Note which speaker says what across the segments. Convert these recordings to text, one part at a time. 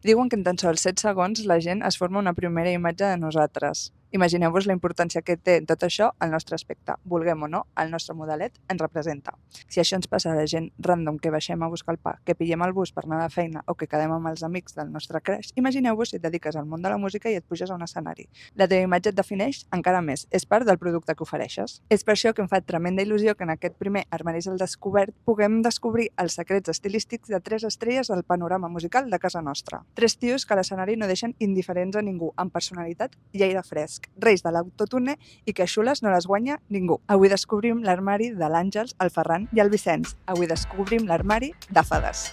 Speaker 1: Diuen que en tan sols 7 segons la gent es forma una primera imatge de nosaltres. Imagineu-vos la importància que té tot això al nostre aspecte. Vulguem o no, el nostre modelet ens representa. Si això ens passa a la gent random que baixem a buscar el pa, que pillem el bus per anar a la feina o que quedem amb els amics del nostre crush, imagineu-vos si et dediques al món de la música i et puges a un escenari. La teva imatge et defineix encara més, és part del producte que ofereixes. És per això que em fa tremenda il·lusió que en aquest primer Armaris al descobert puguem descobrir els secrets estilístics de 3 estrelles del panorama musical de casa nostra. 3 tios que a l'escenari no deixen indiferents a ningú, amb personalitat i aire fresc, reis de l'autotune i que a xules no les guanya ningú. Avui descobrim l'armari de l'Àngels, el Ferran i el Vicenç. Avui descobrim l'armari de Fades.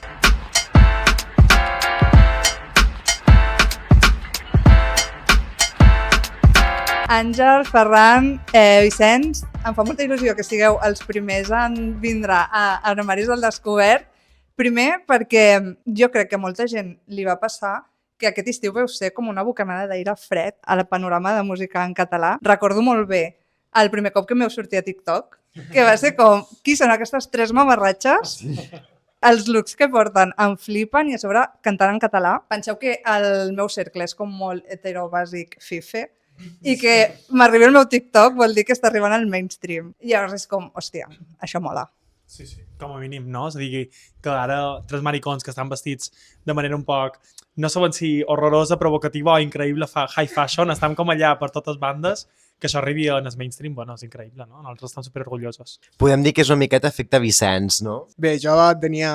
Speaker 1: Àngel, Ferran, Vicenç, em fa molta il·lusió que sigueu els primers en vindre a Armaris al Descobert. Primer perquè jo crec que a molta gent li va passar que aquest estiu veu ser com una bocanada d'aire fred a la panorama de música en català. Recordo molt bé el primer cop que m'heu sortit a TikTok, que va ser com, qui són aquestes 3 mamarratxes? Sí. Els looks que porten em flipen i a sobre cantant en català. Penseu que el meu cercle és com molt heterobàsic fife i que m'arribi el meu TikTok vol dir que està arribant al mainstream. I llavors és com, hòstia, això mola.
Speaker 2: Sí, com a mínim, no? És a dir, que ara 3 maricons que estan vestits de manera un poc, no saben si horrorosa, provocativa o increïble high fashion, estan com allà per totes bandes, que això arribi en el mainstream, bueno, és increïble, no? Nosaltres estem superorgullosos.
Speaker 3: Podem dir que és una miqueta efecte Vicenç, no?
Speaker 4: Bé, jo tenia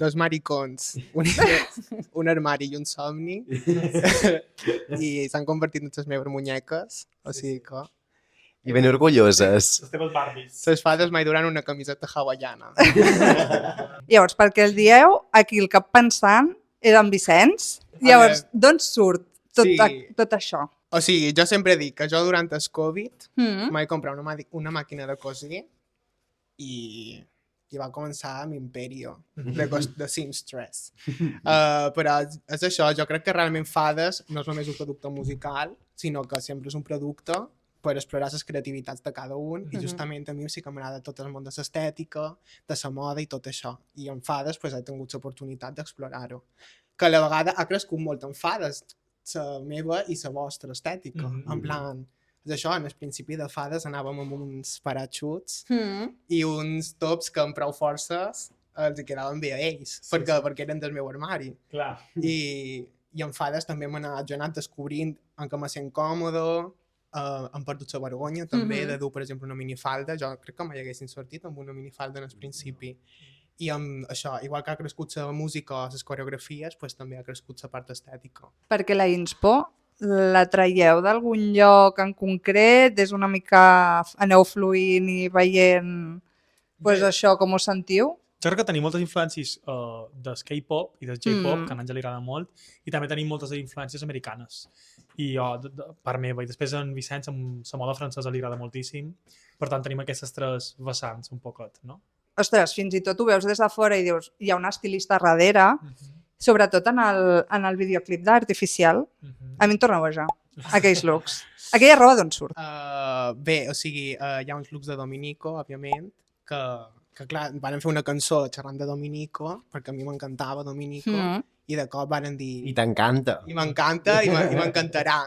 Speaker 4: 2 maricons, un armari i un somni, i s'han convertit en les meves munyeques, o sigui que...
Speaker 3: I ben orgulloses.
Speaker 2: Les teves Barbies.
Speaker 4: Les fades mai duran una camiseta hawaiana.
Speaker 1: Llavors, perquè el dieu, aquí el cap pensant és en Vicenç. Llavors, d'on surt tot això?
Speaker 4: O sigui, jo sempre dic que jo durant el Covid vaig comprar una màquina de cosir i va començar amb Imperio, de Seamstress. Però és això, jo crec que realment Fades no és només un producte musical, sinó que sempre és un producte per explorar les creativitats de cada un i justament a mi sí que m'agrada tot el món de l'estètica, de la moda i tot això. I en Fades he tingut l'oportunitat d'explorar-ho. Que a la vegada ha crescut molt en Fades, la meva i la vostra estètica. En plan, és això, en el principi de Fades anàvem amb uns parachuts i uns tops que amb prou forces els quedaven bé a ells, perquè eren del meu armari.
Speaker 2: Clar.
Speaker 4: I en Fades també jo he anat descobrint en què me sent còmode, hem perdut la vergonya també de dur, per exemple, una minifalda. Jo crec que mai haguessin sortit amb una minifalda en el principi. I amb això, igual que ha crescut la música o les coreografies, també ha crescut la part estètica.
Speaker 1: Perquè la inspo la traieu d'algun lloc en concret? És una mica... aneu fluint i veient això, com us sentiu?
Speaker 2: Jo crec que tenim moltes influències del K-pop i del J-pop, que a l'Àngel li agrada molt, i també tenim moltes influències americanes. I jo, per meva, i després en Vicenç, amb la moda francesa li agrada moltíssim. Per tant, tenim aquestes 3 vessants un poquet, no?
Speaker 1: Ostres, fins i tot ho veus des de fora i dius, hi ha una estilista darrere, sobretot en el videoclip d'Artificial. A mi em torna boja, aquells looks. Aquella roba d'on surt?
Speaker 4: Bé, o sigui, hi ha uns looks de Dominico, òbviament, que clar, van fer una cançó xerrant de Dominico, perquè a mi m'encantava Dominico, i de cop van dir...
Speaker 3: I t'encanta.
Speaker 4: I m'encanta, i m'encantarà.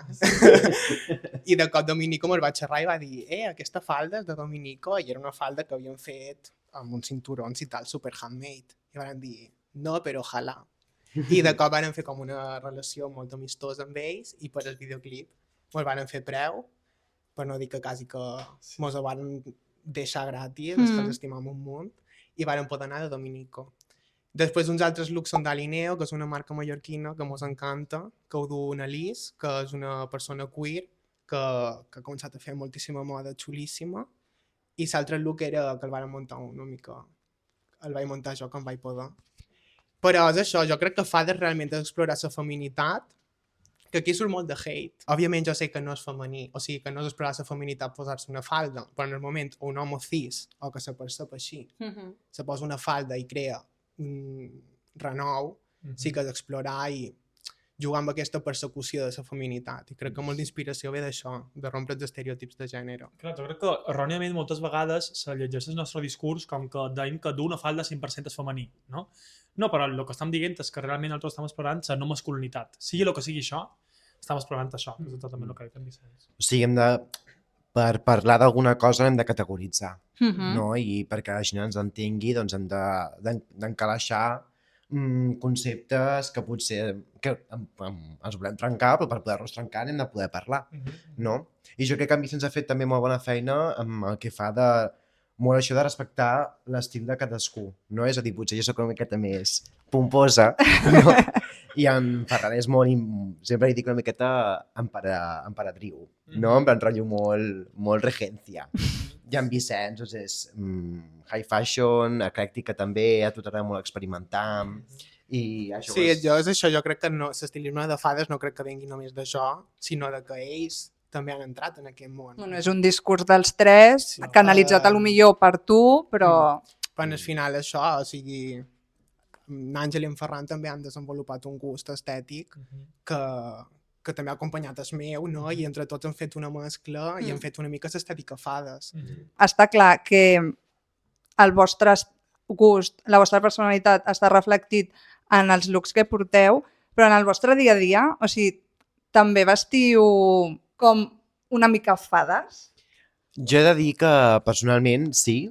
Speaker 4: I de cop Dominico me'l va xerrar i va dir aquesta falda és de Dominico, i era una falda que havien fet amb uns cinturons i tal, super handmade. I van dir, no, però ojalà. I de cop van fer com una relació molt amistosa amb ells, i per el videoclip me'l van fer preu, per no dir que quasi que mos ho van deixar gratis, que els estimam un munt, i van poder anar de Dominico. Després uns altres looks són d'Alineo, que és una marca mallorquina que mos encanta, que ho du una Liz, que és una persona queer, que ha començat a fer moltíssima moda xulíssima, i l'altre look era que el van muntar una mica, el vaig muntar jo quan vaig poder. Però és això, jo crec que Fades realment és explorar la feminitat, que aquí surt molt de hate. Òbviament jo sé que no és femení, o sigui que no és explorar la feminitat posar-se una falda, però en el moment un home cis, o que se percep així, se posa una falda i crea renou, sí que és explorar i jugar amb aquesta persecució de la feminitat. I crec que molta inspiració ve d'això, de rompre els estereotips de gènere.
Speaker 2: Clar, jo crec que erròniament moltes vegades se llegeix el nostre discurs com que deim que dur una falda 100% és femení, no? No, però el que estem dient és que realment nosaltres estem explorant la no masculinitat. Sigui el que sigui això, estem explorant això. És totalment el que ha dit en Vicenç.
Speaker 3: O sigui, per parlar d'alguna cosa hem de categoritzar,
Speaker 1: Mhm.
Speaker 3: no? I perquè la gent ens entengui, doncs hem d'encalaixar conceptes que potser ens volem trencar, però per poder-los trencar hem de poder parlar, no? I jo crec que en Vicenç ha fet també molt bona feina amb el que fa de molt això de respectar l'estil de cadascú, no? És a dir, potser jo soc una miqueta més pomposa, no? I en Ferran és molt, sempre li dic una miqueta emperadriu, no? En plan rotllo molt regència. I en Vicenç doncs és high fashion, eclèctica també, a tu t'agrada molt experimentar, i això
Speaker 4: Sí, és això, jo crec que l'estilisme de fades no crec que vengui només d'això, sinó de que ells també han entrat en aquest món.
Speaker 1: Bueno, és un discurs dels tres,
Speaker 4: Sí.
Speaker 1: canalitzat a lo millor per tu, però...
Speaker 4: Però al final això, o sigui, l'Àngel i en Ferran també han desenvolupat un gust estètic que també ha acompanyat el meu, no? I entre tots han fet una mescla i han fet una mica l'estètica fades.
Speaker 1: Està clar que el vostre gust, la vostra personalitat està reflectit en els looks que porteu, però en el vostre dia a dia, o sigui, també vestiu com una mica fades?
Speaker 3: Jo he de dir que personalment sí,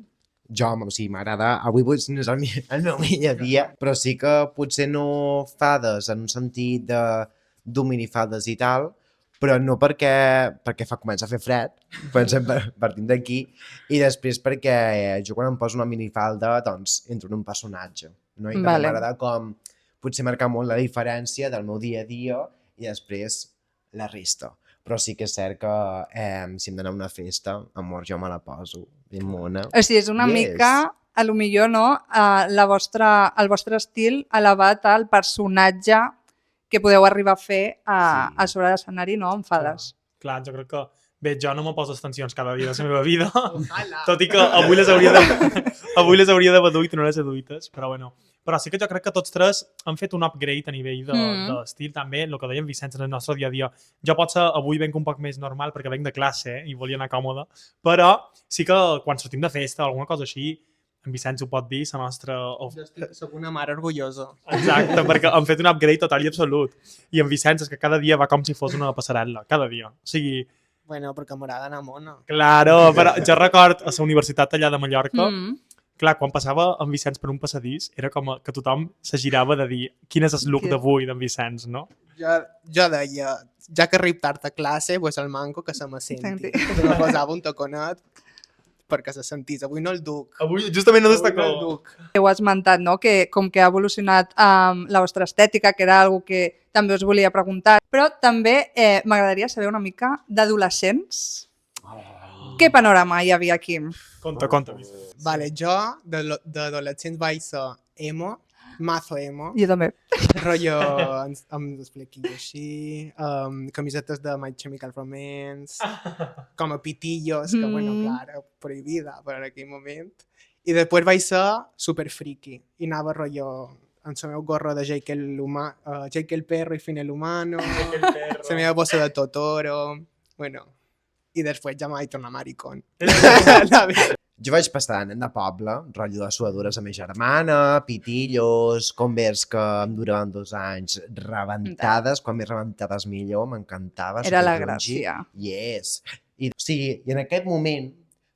Speaker 3: o sigui, m'agrada, avui no és el meu millor dia, però sí que potser no fades en un sentit de dur minifaldes i tal, però no perquè comença a fer fred, partim d'aquí, i després perquè jo quan em poso una minifalda doncs entro en un personatge, no? I també
Speaker 1: Vale.
Speaker 3: m'agrada com potser marcar molt la diferència del meu dia a dia i després la resta. Però sí que és cert que si hem d'anar a una festa, amor, jo me la poso ben mona.
Speaker 1: O sigui, és una
Speaker 3: Yes.
Speaker 1: mica, a lo millor, no? El vostre estil elevat al personatge que podeu arribar a fer a sobre l'escenari, no? En fades.
Speaker 2: Clar, jo crec que... Bé, jo no me poso extensions cada dia de la meva vida,
Speaker 4: Ojalà.
Speaker 2: tot i que avui les hauria d'haver duit i no les he duites, però bueno. Però sí que jo crec que tots tres han fet un upgrade a nivell d'estil també, el que deia en Vicenç en el nostre dia a dia. Jo potser avui venc un poc més normal perquè venc de classe i volia anar còmode, però sí que quan sortim de festa o alguna cosa així, en Vicenç ho pot dir, la nostra...
Speaker 4: Soc una mare orgullosa.
Speaker 2: Exacte, perquè han fet un upgrade total i absolut. I en Vicenç és que cada dia va com si fos una passarel·la, cada dia. O sigui,
Speaker 4: Bueno, perquè m'agrada anar mona.
Speaker 2: claro, però jo record a la universitat allà de Mallorca,
Speaker 1: Mm.
Speaker 2: clar, quan passava en Vicenç per un passadís, era com que tothom se girava de dir quin és el look d'avui d'en Vicenç, no?
Speaker 4: Jo deia, ja que arrib tard a classe, pues el manco que se me senti. Que me posava un taconet perquè se sentís. Avui no el duc.
Speaker 2: Avui justament no
Speaker 4: Avui no el
Speaker 2: destacó.
Speaker 4: duc.
Speaker 1: Heu esmentat, no?, que com que ha evolucionat la vostra estètica, que era algo que també us volia preguntar, però també m'agradaria saber una mica d'adolescents. Què panorama hi havia aquí?
Speaker 2: Conta.
Speaker 4: Vale, jo d'adolescents vaig ser emo, mazo emo,
Speaker 1: Jo també.
Speaker 4: rotllo amb els flequillos així, camisetes de My Chemical Romance, com a pitillos, que bueno, clar, era prohibida per en aquell moment. I després vaig ser super friki i anava rotllo amb el meu gorro de Jake el perro i Finn el humano, la meva bossa de Totoro, bueno, i després ja mai tornar maricón.
Speaker 3: Jo vaig passar de poble, rotllo de suadures amb ma germana, pitillos, Converse que em duraven 2 anys, rebentades, quan més rebentades millor, m'encantava.
Speaker 1: Era la
Speaker 3: supergrungy.
Speaker 1: gràcia.
Speaker 3: Yes. I en aquest moment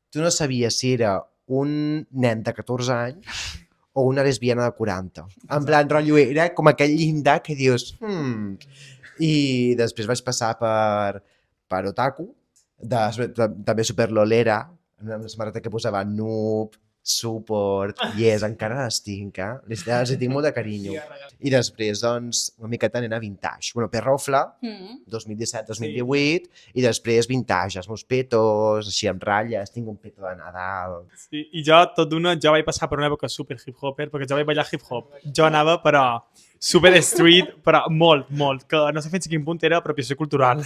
Speaker 3: tu no sabies si era un nen de 14 anys o una lesbiana de 40. En plan, rotllo, era com aquell llindar que dius... I després vaig passar per Otaku, també superlolera, una samarreta que posava Noob, Support, Yes, encara les tinc, les tinc molt de carinyo. I després, doncs, una miqueta anant a vintage. Bueno, Perrofla, 2017-2018, i després vintage, els meus petos, així amb ratlles, tinc un peto de Nadal.
Speaker 2: Sí, i jo, tot d'una, jo vaig passar per una època super hip-hopper, perquè jo vaig ballar hip-hop. Jo anava, però super street, però molt, que no sé fins a quin punt era apropiació cultural,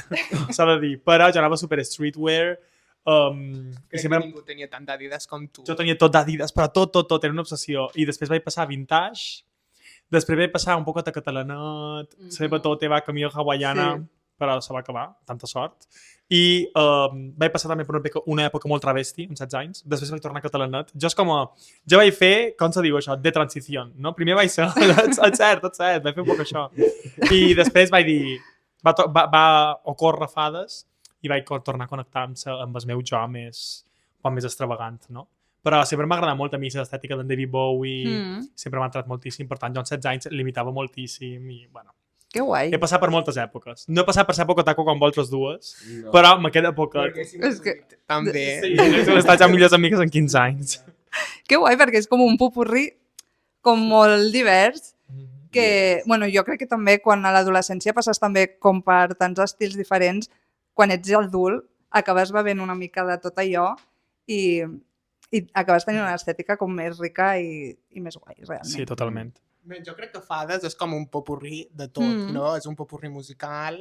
Speaker 2: s'ha de dir. Però jo anava super streetwear,
Speaker 4: Crec
Speaker 2: sempre...
Speaker 4: que ningú tenia tant d'Adidas com tu.
Speaker 2: Jo tenia tot d'Adidas, però tot, era una obsessió. I després vaig passar a vintage, Després vaig passar un poquet a catalanet, la batota va camí a hawaiana, però se va acabar, tanta sort. I vaig passar també per una època molt travesti, amb 16 anys. Després vaig tornar a catalanet. Jo vaig fer, com se diu això, de transició, no? Primer vaig ser, et cert, vaig fer un poc això. I després vaig dir, va ocórrer fades i vaig tornar a connectar-me amb el meu jo més extravagant, no? Però sempre m'ha agradat molt a mi l'estètica d'en David Bowie, sempre m'ha entrat moltíssim, per tant jo amb 16 anys limitava moltíssim i, bueno,
Speaker 1: Que guai.
Speaker 2: he passat per moltes èpoques. No he passat per l'època taco com vosaltres dues, però me queda poca.
Speaker 1: És que...
Speaker 4: També.
Speaker 2: Sí, estar ja millors amigues en 15 anys.
Speaker 1: Que guai, perquè és com un popurrí com molt divers, que, bueno, jo crec que també quan a l'adolescència passes també com per tants estils diferents, quan ets adult acabes bevent una mica de tot allò i acabes tenint una estètica com més rica i més guai, realment.
Speaker 2: Sí, totalment.
Speaker 4: Bé, jo crec que Fades és com un popurrí de tot, no? És un popurrí musical.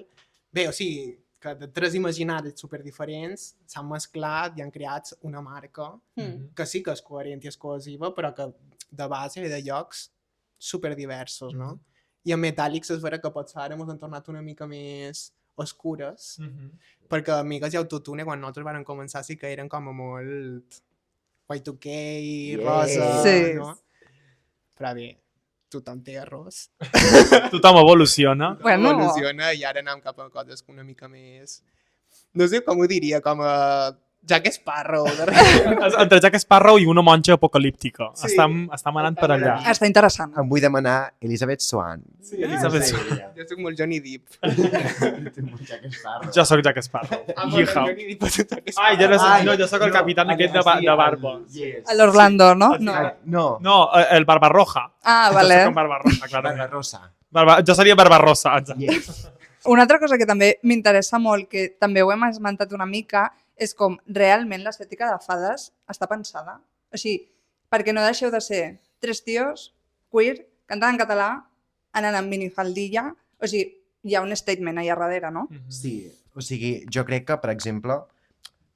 Speaker 4: Bé, o sigui, que de tres imaginaris superdiferents s'han mesclat i han creat una marca que sí que és coherent i és cohesiva, però que de base ve de llocs superdiversos, no? I en Metàl·lics és vera que potser ara ens han tornat una mica més oscures, perquè Amigues i Autotune, quan nosaltres vam començar, sí que eren com a molt Y2K, rosa,
Speaker 1: Sí.
Speaker 4: no? Però bé, tothom té errors.
Speaker 2: Tothom evoluciona.
Speaker 1: Bueno.
Speaker 4: Evoluciona i ara anem cap a coses una mica més... No sé com ho diria, com a Jack Sparrow.
Speaker 2: Entre Jack Sparrow i una monja apocalíptica.
Speaker 4: Sí.
Speaker 2: Estem anant per allà.
Speaker 1: Està interessant.
Speaker 3: Em vull demanar Elizabeth Swan.
Speaker 4: Sí,
Speaker 2: Elizabeth
Speaker 4: Jo soc molt Johnny Depp.
Speaker 2: Jo sóc Jack Sparrow. Yeehaw.
Speaker 4: Johnny Depp és Jack Sparrow.
Speaker 2: Ai, jo soc el capitán aquest de barba.
Speaker 1: A l'Orlando, no? No.
Speaker 3: No.
Speaker 2: No, el Barbarroja.
Speaker 1: Ah,
Speaker 2: Jo
Speaker 1: vale.
Speaker 2: soc en Barbarroja, clarament.
Speaker 3: Barbarossa.
Speaker 2: Jo seria Barbarossa, exacte.
Speaker 3: Yes.
Speaker 1: Una altra cosa que també m'interessa molt, que també ho hem esmentat una mica, és com realment l'estètica de Fades està pensada. O sigui, perquè no deixeu de ser tres tios, queer, cantant en català, anant amb minifaldilla. O sigui, hi ha un statement allà darrere, no?
Speaker 3: Sí, o sigui, jo crec que, per exemple,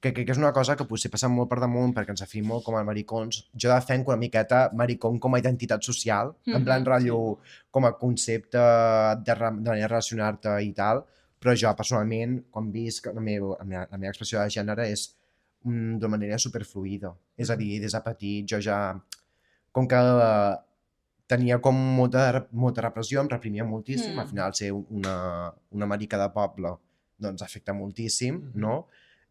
Speaker 3: que és una cosa que potser passa molt per damunt perquè ens afim molt com a maricons. Jo defenco una miqueta maricón com a identitat social, en plan rotllo com a concepte de manera de relacionar-te i tal, però jo personalment, quan visc la meva expressió de gènere és d'una manera superfluida. És a dir, des de petit jo ja, com que tenia com molta repressió, em reprimia moltíssim, al final ser una marica de poble doncs afecta moltíssim, no?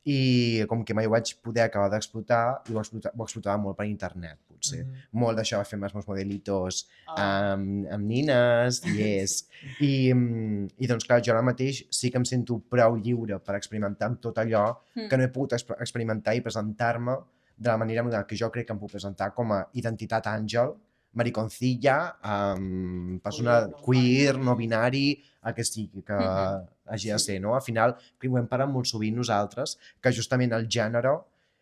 Speaker 3: I com que mai ho vaig poder acabar d'explotar, i ho explotava molt per internet, potser. Molt d'això va fer els meus modelitos amb nines, yes. I doncs clar, jo ara mateix sí que em sento prou lliure per experimentar amb tot allò que no he pogut experimentar i presentar-me de la manera que jo crec que em puc presentar com a identitat àngel, mariconcilla, persona queer, no binari, el que sigui que hagi de ser, no? Al final, que ho hem parat molt sovint nosaltres, que justament el gènere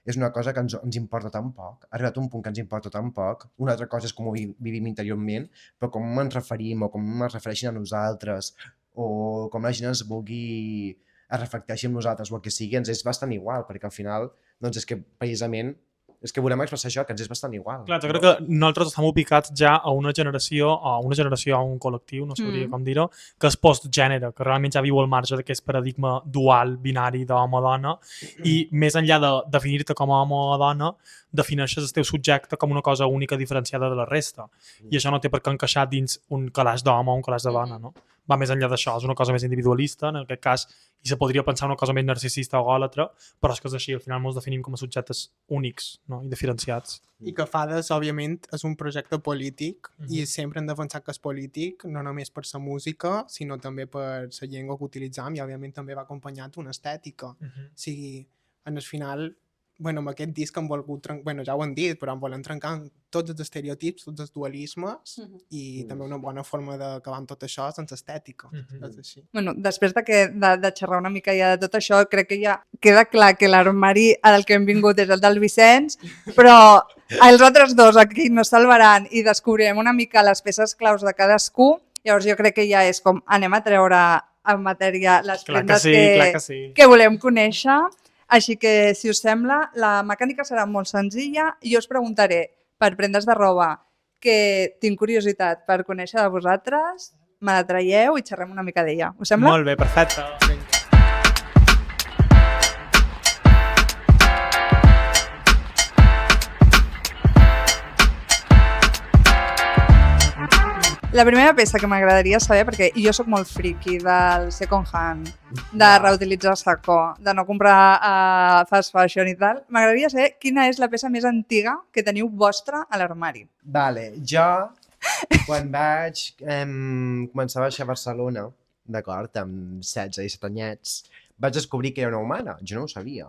Speaker 3: és una cosa que ens importa tan poc. Ha arribat un punt que ens importa tan poc. Una altra cosa és com ho vivim interiorment, però com ens referim o com es refereixin a nosaltres o com la gent es reflecteixi en nosaltres o el que sigui, ens és bastant igual, perquè al final, doncs és que precisament és que volem expressar això, que ens és bastant igual.
Speaker 2: Clar, jo crec que nosaltres estem ubicats ja a una generació, a un col·lectiu, no sabria com dir-ho, que és postgènere, que realment ja viu al marge d'aquest paradigma dual, binari d'home-dona, i més enllà de definir-te com a home o dona, defineixes el teu subjecte com una cosa única diferenciada de la resta. I això no té per què encaixar dins un calaix d'home o un calaix de dona, no? Va més enllà d'això, és una cosa més individualista, en aquest cas, i se podria pensar una cosa més narcisista o gòlatra, però és que és així, al final ens definim com a subjectes únics, no? I diferenciats.
Speaker 4: I que Fades, òbviament, és un projecte polític i sempre hem defensat que és polític, no només per la música, sinó també per la llengua que utilitzam i, òbviament, també va acompanyat d'una estètica. O sigui, en el final, bueno, amb aquest disc han volgut bueno, ja ho han dit, però han volen trencar tots els estereotips, tots els dualismes i també una bona forma d'acabar amb tot això sense estètica. És així.
Speaker 1: Bueno, després de xerrar una mica ja de tot això, crec que ja queda clar que l'armari al que hem vingut és el del Vicenç, però els altres dos aquí no salvaran i descobrirem una mica les peces claus de cadascú. Llavors jo crec que ja és com anem a treure en matèria les prendes que volem conèixer. Així que, si us sembla, la mecànica serà molt senzilla. Jo us preguntaré, per prendes de roba, que tinc curiositat per conèixer de vosaltres, me la traieu i xerrem una mica d'ella. Us sembla?
Speaker 2: Molt bé, perfecte.
Speaker 1: La primera peça que m'agradaria saber, perquè jo sóc molt friki del second hand, de reutilitzar saco, de no comprar fast fashion i tal, m'agradaria saber quina és la peça més antiga que teniu vostra a l'armari.
Speaker 3: Vale, jo, quan vaig començar a baixar a Barcelona, d'acord, amb 16 i 17 anyets, vaig descobrir que era una humana, jo no ho sabia.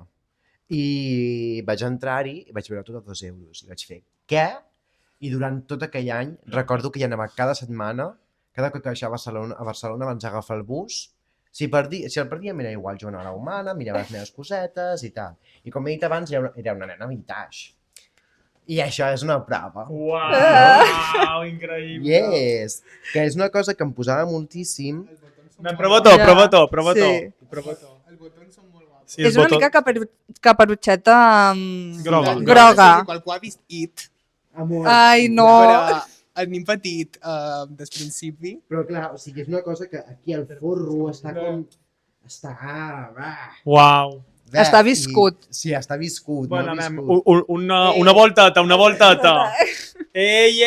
Speaker 3: I vaig entrar-hi i vaig veure tot a 2 euros. I vaig fer, què? I durant tot aquell any recordo que hi anava cada setmana, cada cop que baixava a Barcelona abans d'agafar el bus. Si el perdia m'era igual, jo anava a la humana, mirava les meves cosetes i tal. I com he dit abans, era una nena vintage. I això és una prova.
Speaker 2: Uau, increïble.
Speaker 3: Yes! Que és una cosa que em posava moltíssim.
Speaker 2: Prova-t'ho.
Speaker 1: Sí.
Speaker 4: Els botons són molt guapos.
Speaker 2: Sí,
Speaker 1: És una mica caperutxeta
Speaker 2: Groga.
Speaker 1: groga.
Speaker 4: Sí, qualcú ha vist It,
Speaker 3: Amor.
Speaker 1: Ai, no.
Speaker 4: però el nin petit des principi.
Speaker 3: Però clar, o sigui, és una cosa que aquí el forro està com... Està...
Speaker 2: Uau.
Speaker 1: Està viscut.
Speaker 3: Sí, està viscut,
Speaker 2: Bueno,
Speaker 3: molt
Speaker 2: anem,
Speaker 3: viscut.
Speaker 2: una voltata. Ei,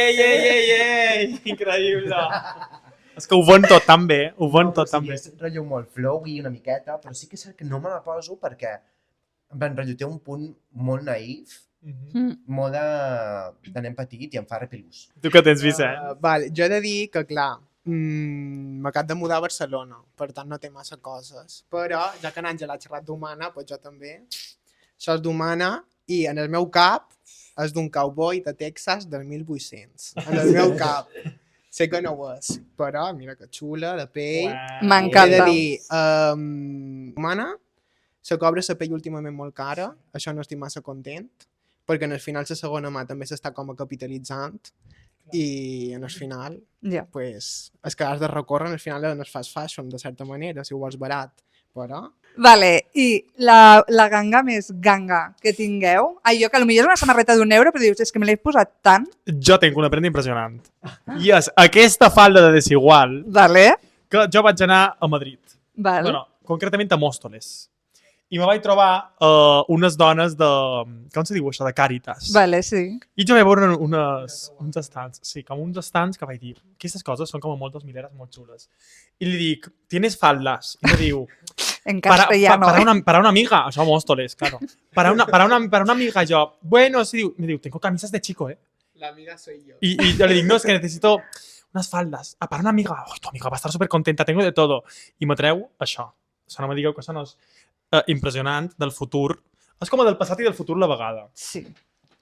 Speaker 2: increïble. És que ho ven tot tan bé,
Speaker 3: És rotllo molt flow i una miqueta, però sí que és cert que no me la poso perquè en plan, rotllo té un punt molt naïf, molt de nen petit i em fa repelús.
Speaker 2: Tu què tens, Vicent?
Speaker 4: Vale, jo he de dir que, clar, m'acabo de mudar a Barcelona, per tant no té massa coses. Però, ja que n'Àngel ha xerrat d'humana, doncs jo també. Això és d'humana i en el meu cap és d'un cowboy de Texas del 1800. En el meu cap. Sé que no ho és, però mira que xula, de pell.
Speaker 1: M'encanta.
Speaker 4: He de dir, humana, se cobra la pell últimament molt cara, això no estic massa content, perquè en el final la segona mà també s'està com a capitalitzant i en el final
Speaker 1: Ja.
Speaker 4: pues, és que has de recórrer en el final en el fast fashion, de certa manera, si ho vols barat. Però
Speaker 1: Vale, i la ganga més ganga que tingueu? Ai, jo que potser és una samarreta d'€1, però dius, és que me l'he posat tant.
Speaker 2: Jo tinc una prenda impressionant. I és aquesta falda de Desigual
Speaker 1: Vale,
Speaker 2: que jo vaig anar a Madrid.
Speaker 1: vale.
Speaker 2: Bueno, concretament a Móstoles. I me vaig trobar unes dones de... Com se diu això? De Càritas.
Speaker 1: Vale, sí.
Speaker 2: I jo vaig veure uns estants, sí, com uns estants que vaig dir, aquestes coses són com a molt 2000eres molt xules. I li dic, ¿tienes faldas? I me diu,
Speaker 1: En castellano.
Speaker 2: para una amiga, això a Móstoles, claro. Para una amiga, jo, bueno, sí, me diu, tengo camisas de chico, ¿eh?
Speaker 4: la amiga soy yo.
Speaker 2: Y yo le digo, no, es que necesito unas faldas. Ah, para una amiga. Oh, tu amiga va a estar súper contenta, tengo de todo. I me treu això. Això no me digueu que això no és impressionant del futur. És com del passat i del futur la vegada.
Speaker 1: Sí.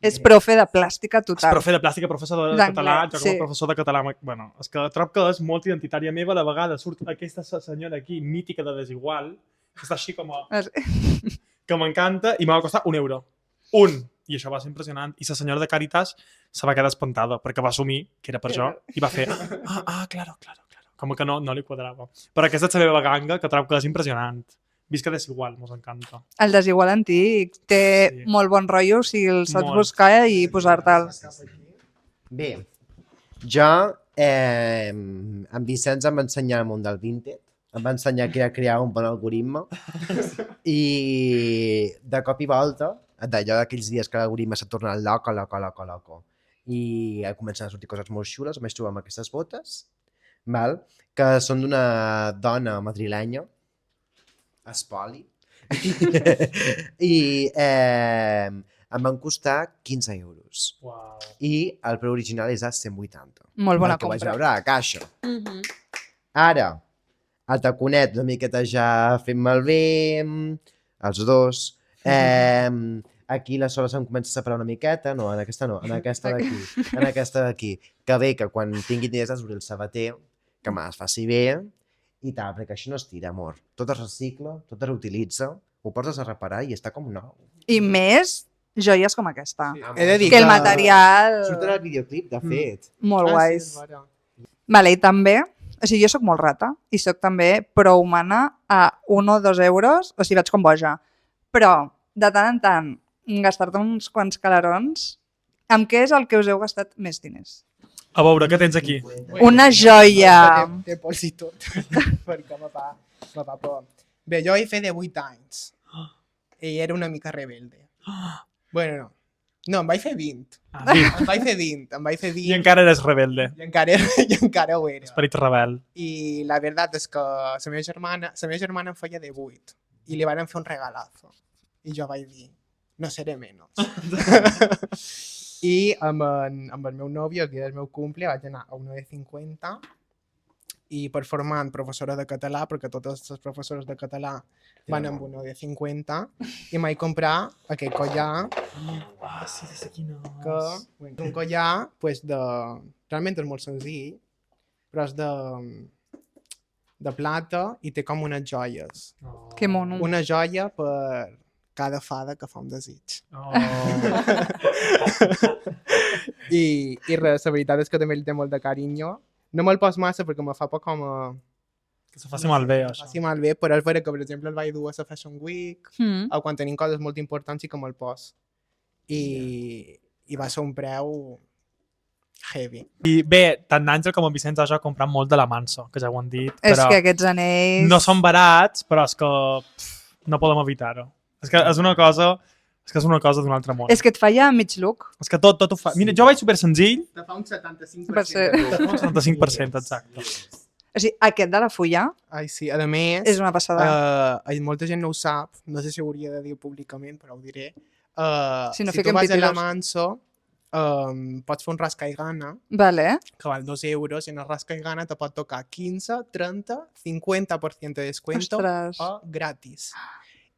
Speaker 1: És profe de plàstica
Speaker 2: És
Speaker 1: total.
Speaker 2: profe de plàstica, professor de
Speaker 1: D'anglès,
Speaker 2: català, jo com a
Speaker 1: sí.
Speaker 2: professor de català... Bueno, és que trob que és molt identitària meva, a la vegada surt aquesta senyora aquí, mítica de Desigual, que està així com a... que m'encanta i m'ha costat €1. I això va ser impressionant. I la senyora de Càritas se va quedar espantada perquè va assumir que era per jo i va fer claro. Com que no li quadrava. Però aquesta és la meva ganga que trobo que és impressionant. Visca Desigual, mos encanta.
Speaker 1: El Desigual antic té
Speaker 2: Sí.
Speaker 1: molt bon rotllo si el saps
Speaker 2: Molt.
Speaker 1: buscar i posar-te'l.
Speaker 3: Bé, jo, en Vicenç em va ensenyar el món del Vinted, em va ensenyar que era crear un bon algoritme i de cop i volta, d'allò d'aquells dies que l'algoritme s'ha tornat loco, i comencen a sortir coses molt xules, em vaig trobar amb aquestes botes, val? Que són d'una dona madrilenya, espoli, i em van costar €15.
Speaker 2: Uau.
Speaker 3: I el preu original és a 180.
Speaker 1: Molt bona
Speaker 3: el que vaig
Speaker 1: compra.
Speaker 3: veure a la caixa. Ara, el taconet una miqueta ja fent malbé, els dos. Aquí la sola se'm comença a separar una miqueta, no, en aquesta no, en aquesta d'aquí. Que bé que quan tingui diners d'obrir el sabater, que me les faci bé, i tal, perquè això no es tira, amor. Tot es recicla, tot es reutilitza, ho portes a reparar i està com nou.
Speaker 1: I més joies com aquesta.
Speaker 4: He de dir
Speaker 1: Que el material...
Speaker 3: Surt en el videoclip, de fet.
Speaker 1: Molt guais.
Speaker 4: Sí, és vera.
Speaker 1: Vale, i també, o sigui, jo sóc molt rata i sóc també pro-humana a 1 o 2 euros, o sigui, vaig com boja. Però, de tant en tant, gastar-te uns quants calarons, amb què és el que us heu gastat més diners?
Speaker 2: A veure, què tens aquí?
Speaker 1: Una joia.
Speaker 4: Té pols i tot, perquè me fa por. Bé, jo vaig fer de 8 anys. I era una mica rebelde. Bueno, no. No, em vaig fer 20.
Speaker 2: Ah, sí.
Speaker 4: Em vaig fer 20.
Speaker 2: I encara eres rebelde.
Speaker 4: I encara ho era.
Speaker 2: Esperit rebel.
Speaker 4: I la veritat és que la meva germana em feia de 8 i li van fer un regalazo. I jo vaig dir, no seré menos. I amb el meu nòvio, el dia del meu cumple, vaig anar a una de 50 i per formar professora de català, perquè totes les professores de català van amb una de 50, i m'vaig comprar aquest collar,
Speaker 2: Ah, sí, de quina...
Speaker 4: que és un collar pues, realment és molt senzill, però és de plata i té com unes joies.
Speaker 2: Oh.
Speaker 1: Que mono.
Speaker 4: Una joia per cada fada que fa un desig.
Speaker 2: Oh.
Speaker 4: I res, la veritat és que també li té molt de carinyo. No me'l pos massa perquè me fa por com a...
Speaker 2: Que se faci malbé, això.
Speaker 4: faci malbé, però és vera que, per exemple, el vaig dur a la Fashion Week o quan tenim coses molt importants i que me'l pos. I va ser un preu heavy.
Speaker 2: I bé, tant l'Àngel com en Vicenç ja han comprat molt de la Manso, que ja ho han dit,
Speaker 1: És
Speaker 2: però
Speaker 1: que aquests anells...
Speaker 2: no són barats, però és que no podem evitar-ho. És que és una cosa... És que és una cosa d'un altre món.
Speaker 1: És que et falla mig look.
Speaker 2: És que tot ho fa... Mira, jo vaig super senzill,
Speaker 4: Te fa un 75%.
Speaker 1: Per ser-
Speaker 2: un 75%, exacte.
Speaker 1: O sigui, aquest de la fulla
Speaker 4: Ai, sí. A més,
Speaker 1: és una passada.
Speaker 4: molta gent no ho sap, no sé si ho hauria de dir públicament, però ho diré.
Speaker 1: Si no
Speaker 4: si tu
Speaker 1: fiquem
Speaker 4: vas a la
Speaker 1: pitidos.
Speaker 4: Manso, pots fer un rasca i gana,
Speaker 1: Vale.
Speaker 4: que val 2 euros, i en el rasca i gana te pot tocar 15, 30, 50% de descuento
Speaker 1: Ostres.
Speaker 4: o gratis.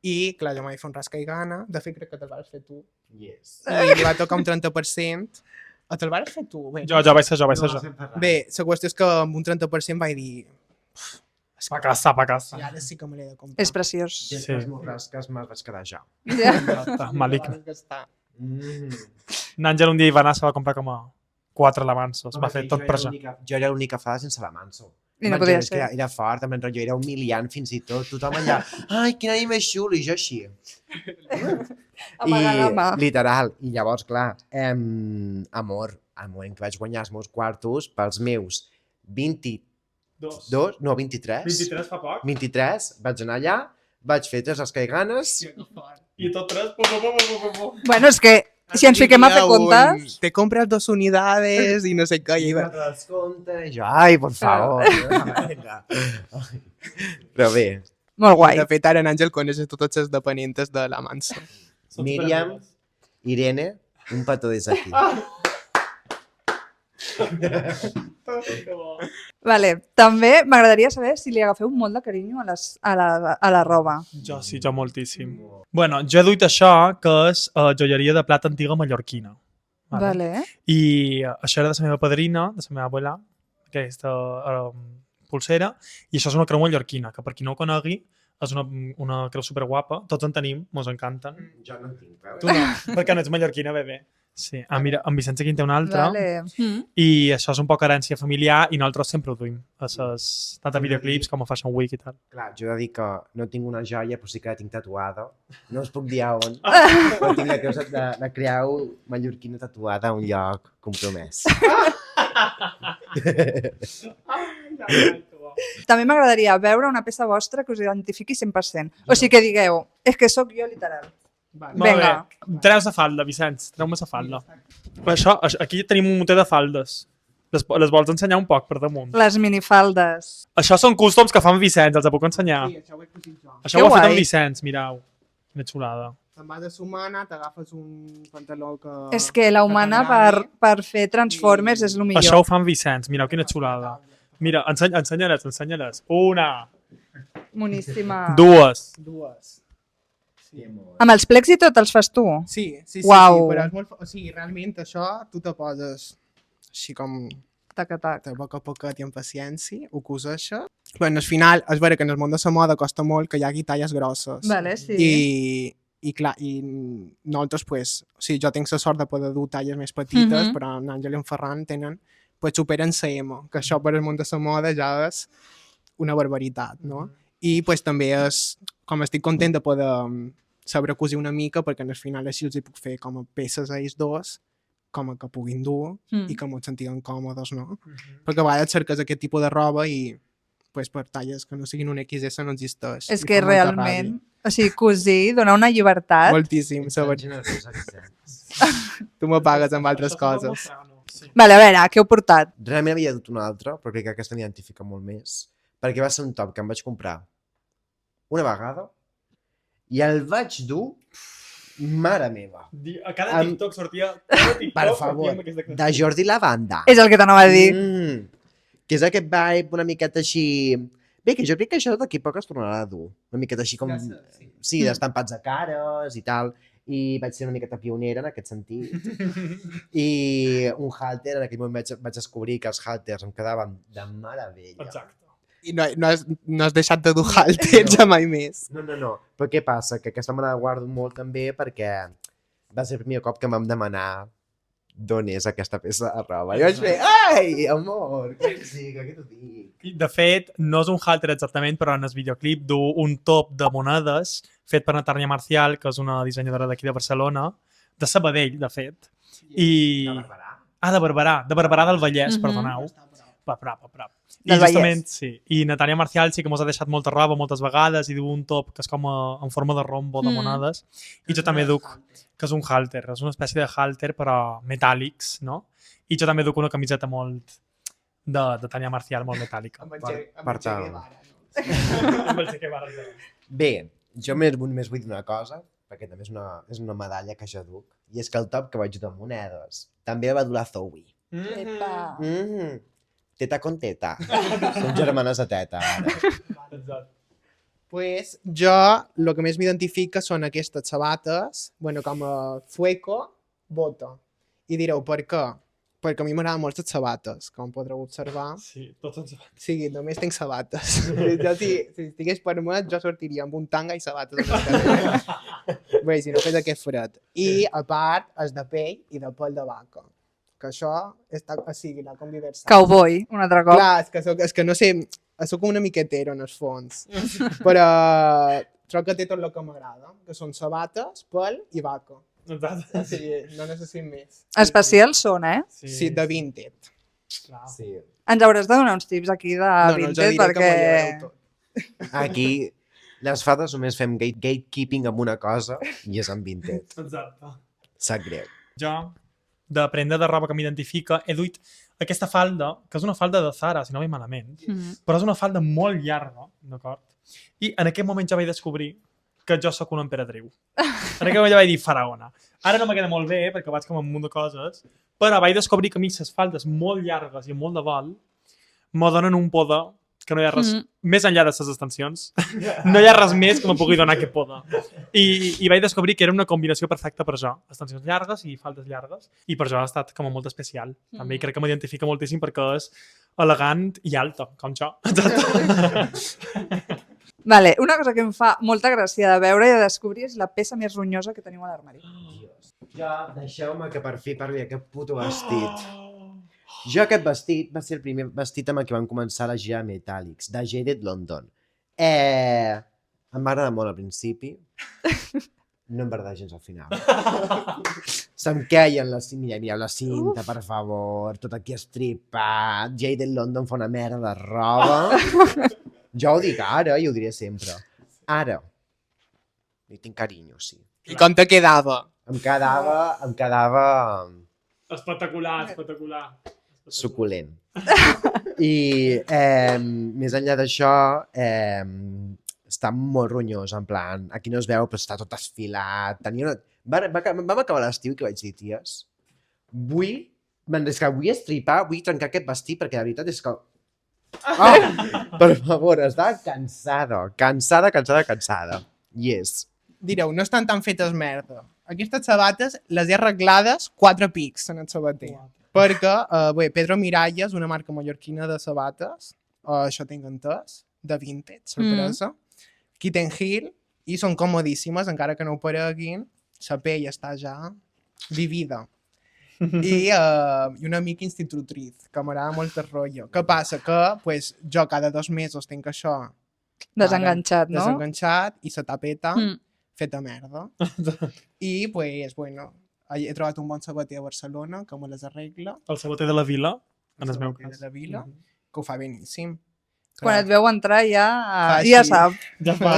Speaker 4: I, clar, jo m'he fet un rasca i gana, de fet crec que te'l vas fer tu,
Speaker 3: Yes.
Speaker 4: i li va tocar un 30%, o te'l vas fer tu? Bé,
Speaker 2: Jo vaig ser jo.
Speaker 4: Bé, la qüestió és que amb un 30% vaig dir,
Speaker 2: Pa casa, pa casa.
Speaker 4: i ara sí que me l'he de comprar.
Speaker 1: És preciós.
Speaker 3: I
Speaker 2: Sí.
Speaker 3: les meus rasques me'ls vaig quedar jo.
Speaker 1: Ja.
Speaker 2: Exacte, malic.
Speaker 4: Vas gastar.
Speaker 2: L'Àngel un dia hi va anar, se va comprar com a 4 la Manso. Es va fer tot per això.
Speaker 3: Jo era l'única fada sense la Manso.
Speaker 1: I no podia
Speaker 3: És que
Speaker 1: ser.
Speaker 3: era fort, en rotllo, era humiliant fins i tot. Tothom allà, ai, quin any més xulo, i jo així.
Speaker 1: Amagar la mà.
Speaker 3: Literal. I llavors, clar, amor, al moment que vaig guanyar els meus quartos, pels meus 22, no, 23,
Speaker 2: 23 fa poc.
Speaker 3: 23, vaig anar allà, vaig fer tres els caiganes,
Speaker 2: I tot 3.
Speaker 1: Bueno, és que si ens fiquem a fer comptes...
Speaker 4: Te compras 2 unidades i no sé què. I va...
Speaker 3: descompte, i jo, ai, por favor. Vinga. Però bé,
Speaker 1: Molt guai.
Speaker 4: De fet, ara en Àngel coneix a totes les dependentes de la Manso.
Speaker 3: Míriam, Irene, un petó des d'aquí.
Speaker 1: Vale. També m'agradaria saber si li agafeu molt de carinyo a la roba.
Speaker 2: Jo sí, jo moltíssim. Bueno, jo he duit això, que és joieria de plata antiga mallorquina.
Speaker 1: Vale.
Speaker 2: I això era de la meva padrina, de la meva abuela, aquesta pulsera, i això és una creu mallorquina, que per qui no ho conegui, és una creu superguapa, tots en tenim, mos encanten.
Speaker 3: Jo no en tinc, veus?
Speaker 2: Tu no, perquè no ets mallorquina, bebè. Sí, mira, en Vicenç aquí en té una altra,
Speaker 1: Vale.
Speaker 2: i això és un poc herència familiar, i nosaltres sempre ho duim, tant a videoclips com a Fashion Week i tal.
Speaker 3: Clar, jo he de dir que no tinc una joia, però sí que la tinc tatuada. No us puc dir a on, però tinc la cosa de creu mallorquina tatuada a un lloc compromès.
Speaker 1: També m'agradaria veure una peça vostra que us identifiqui 100%. O sigui que digueu, és que sóc jo literal.
Speaker 2: Molt
Speaker 1: Vinga.
Speaker 2: bé. Treus la falda, Vicenç, treu-me la falda. Això, aquí tenim un munt de faldes. Les vols ensenyar un poc per damunt?
Speaker 1: Les minifaldes.
Speaker 2: Això són cústoms que fan Vicenç, els puc ensenyar.
Speaker 4: Sí, això ho he cosit jo.
Speaker 2: Això
Speaker 1: Que
Speaker 2: ho ha fet
Speaker 1: guai.
Speaker 2: en Vicenç, mirau. Quina xulada.
Speaker 4: Te'n vas a Sumana, t'agafes un pantaló que...
Speaker 1: És que la humana per fer Transformers és el millor.
Speaker 2: Això ho fan Vicenç, mirau quina xulada. Mira, ensenya-les, ensenya-les. Una,
Speaker 1: Moníssima.
Speaker 2: dues.
Speaker 4: Dues. Sí.
Speaker 1: Amb els plecs i tot els fas tu?
Speaker 4: Sí,
Speaker 1: Uau.
Speaker 4: però és molt... O sigui, realment això tu te poses així com
Speaker 1: Tac, tac.
Speaker 4: de poc a poquet i amb paciència, ho coseixes. Bueno, al final, és vera que en el món de la moda costa molt que hi hagi talles grosses.
Speaker 1: Vale, sí.
Speaker 4: I clar, i nosaltres, pues, o sigui, jo tinc la sort de poder dur talles més petites, però en Àngel i en Ferran tenen, pues, superen la M, que això per al món de la moda ja és una barbaritat, no? I pues, també és, com estic content de poder saber cosir una mica, perquè al final així els hi puc fer com a peces a ells dos, com a que puguin dur i que ens sentiguen còmodes, no?
Speaker 2: Mhm.
Speaker 4: Perquè a vegades cerques aquest tipus de roba i pues, per talles que no siguin un XS no existeix.
Speaker 1: És
Speaker 4: I
Speaker 1: que
Speaker 4: fa molta
Speaker 1: realment, o sigui, cosir, donar una llibertat.
Speaker 4: Moltíssim, saber. Tu me pagues amb altres
Speaker 2: Això s'ho pot
Speaker 4: coses.
Speaker 2: mostrar o no? Sí.
Speaker 1: Vale, a veure, què heu portat?
Speaker 3: Realment havia dut una altra, però crec que aquesta m'identifica molt més, perquè va ser un top que em vaig comprar una vegada i el vaig dur, mare meva,
Speaker 2: A cada
Speaker 3: Amb-
Speaker 2: TikTok sortia... Cada TikTok
Speaker 3: per
Speaker 2: sortia
Speaker 3: favor,
Speaker 2: amb aquesta cançó.
Speaker 3: de Jordi Lavanda.
Speaker 1: És el que t'anava a dir.
Speaker 3: Que és aquest vibe una miqueta així... Bé, que jo crec que això d'aquí a poc es tornarà a dur. Una miqueta així com... Sí, d'estampats de cares i tal. I vaig ser una miqueta pionera en aquest sentit. I un halter, en aquell moment vaig descobrir que els halters em quedaven de meravella.
Speaker 2: Exacte.
Speaker 4: I no has deixat de dur halters a mai més.
Speaker 3: No. Però què passa? Que aquesta me la guardo molt també perquè va ser el primer cop que em vam demanar d'on és aquesta peça de roba. I vaig fer, ai, amor, que sí, que què t'ho dic?
Speaker 2: De fet, no és un halter exactament, però en el videoclip du un top de monedes fet per Natàlia Marcial, que és una dissenyadora d'aquí de Barcelona, de Sabadell, de fet. I...
Speaker 3: De Barberà?
Speaker 2: De Barberà del Vallès,
Speaker 1: Mhm.
Speaker 2: perdoneu. Pa prop. I
Speaker 1: Del
Speaker 2: justament,
Speaker 1: Vallès.
Speaker 2: sí. I Natàlia Marcial sí que mos ha deixat molta roba moltes vegades i du un top que és com en forma de rombo de monedes. I jo també duc, que és un halter, és una espècie de halter però metàl·lics, no? I jo també duc una camiseta molt de Tania Marcial, molt metàl·lica.
Speaker 3: Per tal.
Speaker 2: Amb el Che Guevara.
Speaker 3: Bé, jo només vull dir una cosa, perquè també és una medalla que jo duc, i és que el top que vaig dur de monedes també el va dur la Zoe.
Speaker 1: Epa.
Speaker 3: Teta con teta. Som germanes de teta, ara.
Speaker 2: Exacte.
Speaker 4: Pues jo, el que més m'identifica són aquestes sabates, bueno, com a Fueco, bota. I direu, per què? Perquè a mi m'agraden molt les sabates, com podreu observar.
Speaker 2: Sí, tots ens...
Speaker 4: Sí, només tinc sabates. Jo, si estigués permès, jo sortiria amb un tanga i sabates. Bé, si no fes aquest fred. I, a part, és de pell i de pell de vaca. Que això està, o sigui, la conviversal.
Speaker 1: Cowboy, un altre cop.
Speaker 4: Clar, és que no sé, soc una miquetera en el fons, però trobo que té tot el que m'agrada, que són sabates, pèl i vaca.
Speaker 2: Exacte.
Speaker 4: Sí, no necessit més.
Speaker 1: Especials són, eh?
Speaker 4: Sí, de Vinted.
Speaker 2: Clar.
Speaker 3: Sí.
Speaker 1: Ens hauràs de donar uns tips aquí de
Speaker 4: No, els
Speaker 1: Vinted
Speaker 4: diré que
Speaker 1: perquè...
Speaker 4: m'ho llevareu tot.
Speaker 3: Aquí, les fades només fem gatekeeping amb una cosa i és amb Vinted.
Speaker 2: Exacte.
Speaker 3: Sap greu.
Speaker 2: Jo, de prenda de roba que m'identifica, he duit aquesta falda, que és una falda de Zara, si no vaig malament, però és una falda molt llarga, d'acord? I en aquest moment ja vaig descobrir que jo sóc una emperatriu. En aquest moment ja vaig dir faraona. Ara no me queda molt bé, perquè vaig com amb un munt de coses, però vaig descobrir que a mi les faldes molt llargues i amb molt de vol me donen un poder que no hi ha res més enllà de les extensions. No hi ha res més que me pugui donar aquest poder. I vaig descobrir que era una combinació perfecta per jo. Extensions llargues i faldes llargues. I per jo ha estat com a molt especial. També crec que m'identifica moltíssim perquè és elegant i alta, com jo. Exacte.
Speaker 1: Vale, una cosa que em fa molta gràcia de veure i de descobrir és la peça més ronyosa que teniu a l'armari.
Speaker 3: Jo, deixeu-me que per fi parli d'aquest puto vestit. Jo aquest vestit va ser el primer vestit amb el que van començar la gira Metallics, de Jaded London. Em va agradar molt al principi, no em va agradar gens al final. Se'm queien la cinta, mireu la cinta, per favor, tot aquí estripat, Jaded London fa una merda de roba. Jo ho dic ara i ho diré sempre. Ara, li tinc carinyo, sí.
Speaker 4: I com te quedava?
Speaker 3: Em quedava
Speaker 2: Espectacular, espectacular.
Speaker 3: suculent. I més enllà d'això, està molt ronyós, en plan, aquí no es veu, però està tot esfilat. Vam acabar l'estiu i que vaig dir, ties, vull estripar, vull trencar aquest vestit, perquè la veritat és que... per favor, estava cansada. Yes.
Speaker 4: Direu, no estan tan fetes merda. Aquestes sabates les he arreglades 4 pics en el sabater. Perquè, bé, Pedro Miralles, una marca mallorquina de sabates, això tinc entès, de Vinted, sorpresa, Kitten Hill, i són comodíssimes, encara que no ho pareguin, la pell està ja vivida. I una mica institutriz, que m'agrada molt el rotllo. Què passa? Que pues, jo cada 2 mesos tinc això
Speaker 1: Desenganxat, no?
Speaker 4: desenganxat i la tapeta feta merda. I, pues, bueno, he trobat un bon sabater a Barcelona que me les arregla.
Speaker 2: El sabater de la vila, en el meu
Speaker 4: sabater
Speaker 2: cas.
Speaker 4: de la vila, que ho fa beníssim.
Speaker 1: Quan et veu entrar ja,
Speaker 4: Fa
Speaker 1: ja
Speaker 4: així.
Speaker 1: sap.
Speaker 2: Ja fa.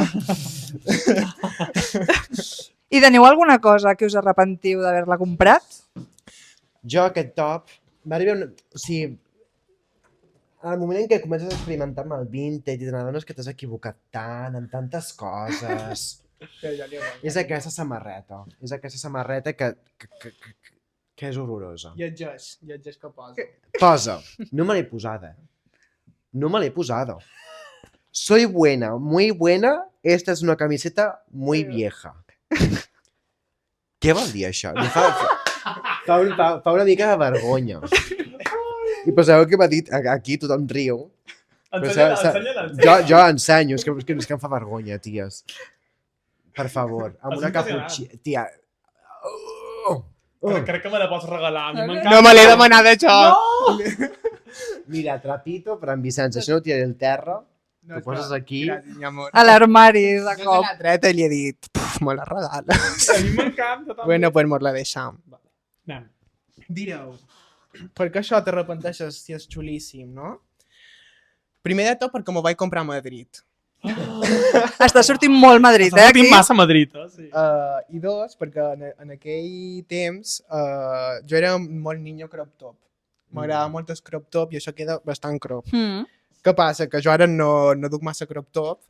Speaker 1: I teniu alguna cosa que us arrepentiu d'haver-la comprat?
Speaker 3: Jo aquest top m'arriba o sigui, en el moment en què comences a experimentar amb el vintage i t'adones que t'has equivocat tant en tantes coses, és aquesta samarreta. És aquesta samarreta que és horrorosa.
Speaker 4: Llegeix que posa.
Speaker 3: Posa, no me l'he posada. No me l'he posado. Soy buena, muy buena. Esta es una camiseta muy vieja. Què vol dir això? Fa una mica de vergonya. I penseu que m'ha dit, aquí tothom riu. Jo ensenyo, és que em fa vergonya, ties. Per favor, amb una caputxina. Tia.
Speaker 2: Crec que me la pots regalar. A mi m'encanta.
Speaker 4: No me l'he demanat, això!
Speaker 2: No!
Speaker 3: Mira, trapito per en Vicenç, això no ho tiraré al terra. T'ho poses aquí.
Speaker 4: Gràcies, mi amor.
Speaker 1: A l'armari, de
Speaker 4: Jo
Speaker 1: cop.
Speaker 4: de la dreta li he dit, me la regales.
Speaker 2: A mi m'encanta. també.
Speaker 4: Bueno, pues mos la deixam.
Speaker 2: Anem.
Speaker 4: Direu, per què això t'arrepenteixes si és xulíssim, no? Primer de tot perquè m'ho vaig comprar a Madrid.
Speaker 1: Està sortint molt Madrid,
Speaker 2: Està sortint
Speaker 1: aquí?
Speaker 2: massa a Madrid, sí.
Speaker 4: I dos, perquè en aquell temps jo era molt niño crop top. M'agrada molt el crop top i això queda bastant crop.
Speaker 1: Mm.
Speaker 4: Què passa? Que jo ara no duc massa crop top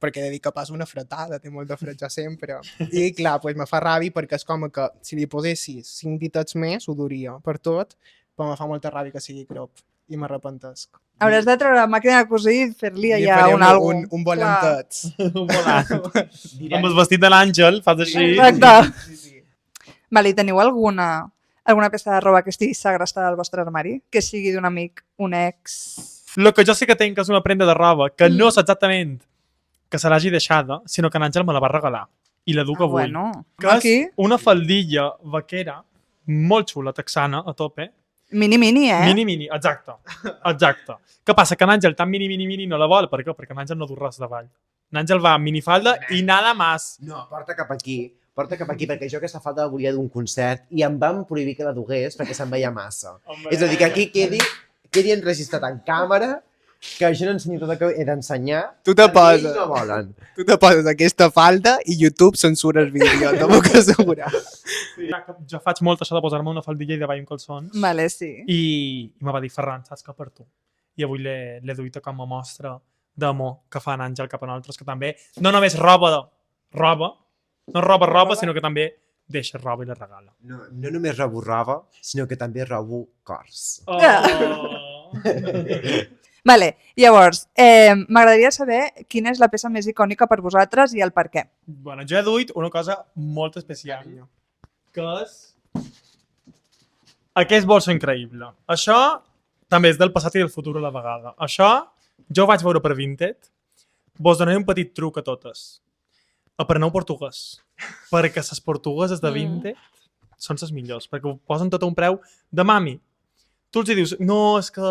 Speaker 4: perquè he de dir que passa una fretada, té molt de fred ja sempre. I clar, pues, me fa ràbia perquè és com que si li posessis 5 ditets més ho duria per tot, però me fa molta ràbia que sigui crop i m'arrepentesc.
Speaker 1: Hauràs de treure la màquina de cosir i fer-li
Speaker 4: I
Speaker 1: allà
Speaker 4: faré
Speaker 1: un algo.
Speaker 4: un volantet.
Speaker 2: Un volant. Amb el vestit de l'Àngel, fas així.
Speaker 1: Exacte.
Speaker 4: Sí, sí.
Speaker 1: Vale, i teniu alguna peça de roba que estigui segrestada al vostre armari? Que sigui d'un amic, un ex...
Speaker 2: El que jo sí que tinc és una prenda de roba que no és exactament que se l'hagi deixada, sinó que en Àngel me la va regalar. I la duc avui.
Speaker 1: Bueno,
Speaker 2: Que és
Speaker 1: aquí,
Speaker 2: una faldilla vaquera molt xula, texana, a tope.
Speaker 1: mini, eh?
Speaker 2: Mini, exacte. Exacte. Què passa? Que en Àngel tan mini no la vol. Per què? Perquè en Àngel no du res davall. En Àngel va amb minifalda i nada más.
Speaker 3: No, porta cap aquí, perquè jo aquesta falta la volia d'un concert i em van prohibir que la dugués perquè se'n veia massa.
Speaker 2: Hombre.
Speaker 3: És a dir, que aquí quedi enregistrat en càmera que això no ensenyi tot el que he d'ensenyar.
Speaker 4: Tu te
Speaker 3: perquè ells
Speaker 4: poses.
Speaker 3: no volen.
Speaker 4: Tu te poses aquesta falda i YouTube censura el vídeo, t'ho puc assegurar.
Speaker 2: Sí. Jo faig molt això de posar-me una faldilla i davall amb calçons.
Speaker 1: Vale, sí.
Speaker 2: I me va dir, Ferran, saps que per tu? I avui l'he duit com a mostra d'amor que fa en Àngel cap a nosaltres, que també no només roba, no roba, sinó que també deixa roba i la regala.
Speaker 3: No només robo roba, sinó que també robo cors.
Speaker 2: Oh.
Speaker 1: Vale, llavors, m'agradaria saber quina és la peça més icònica per vosaltres i el per què.
Speaker 2: Bueno, jo he duit una cosa molt especial, que és aquest bolso increïble. Això també és del passat i del futur a la vegada. Això jo ho vaig veure per Vinted. Vos donaré un petit truc a totes. Apreneu portuguès. Perquè les portugueses de Vinted són les millors. Perquè ho posen tot a un preu de mami. Tu els dius, no, és que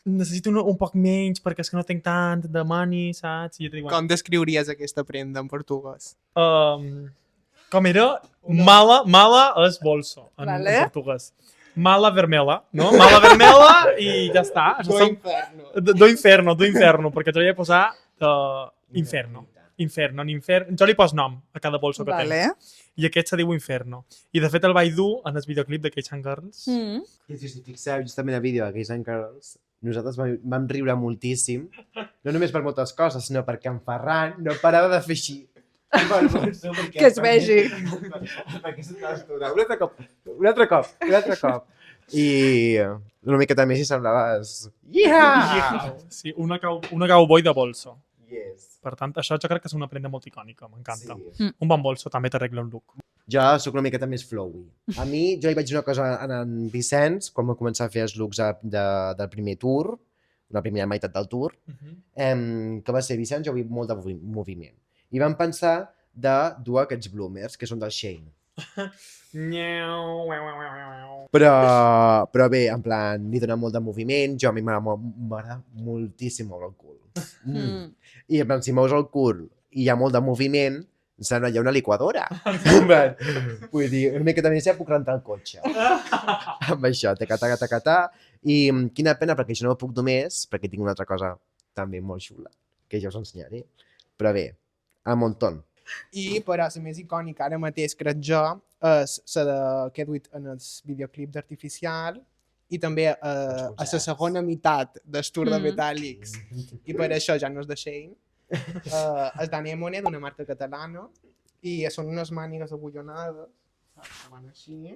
Speaker 2: necessito un poc menys perquè és que no tinc tant de money, saps? I jo te diuen,
Speaker 4: Com descriuries aquesta prenda en portuguès?
Speaker 2: com era? Mala és bolso, en
Speaker 1: Vale.
Speaker 2: portuguès. Mala vermella, no? Mala vermella i ja està. Do inferno, perquè jo li he posat inferno. Jo li pos nom a cada bolso que
Speaker 1: Vale.
Speaker 2: tenc. I aquest se diu Inferno. I de fet el vaig dur en el videoclip de Cage and Girls.
Speaker 1: Mm.
Speaker 3: I si us fixeu, justament al vídeo de Gays and Girls, nosaltres vam riure moltíssim, no només per moltes coses, sinó perquè en Ferran no parava de fer així.
Speaker 1: Que es vegi.
Speaker 3: Perquè se t'estura. Un altre cop. I una miqueta més si semblaves... Yeah!
Speaker 2: Sí, una cowboy de bolso.
Speaker 3: Yes.
Speaker 2: Per tant, això jo crec que és una prenda molt icònica, m'encanta.
Speaker 3: Sí.
Speaker 2: Un bon bolso també t'arregla un look.
Speaker 3: Jo sóc una miqueta més flowy. A mi, jo hi vaig dir una cosa en Vicenç, quan vam començar a fer els looks del primer tour, la primera meitat del tour, que va ser Vicenç, jo vull molt de moviment. I vam pensar de dur aquests bloomers, que són del Shein. Però bé, en plan, li dona molt de moviment, jo a mi m'agrada moltíssim moure el cul. I en plan, si mous el cul i hi ha molt de moviment, sembla ja una liquadora. En plan, vull dir, una mica també ja puc rentar el cotxe. Amb això, tacatà. I quina pena, perquè això no ho puc dur més, perquè tinc una altra cosa també molt xula, que ja us ensenyaré. Però bé, a montón.
Speaker 4: I, però, la més icònica ara mateix, crec jo, és la que he duit en el videoclip d'Artificial i també a la segona meitat del tour de Metàl·lics. I per això ja no és de Shein. És d'Anemone, d'una marca catalana, i són unes mànigues abullonades, que van així,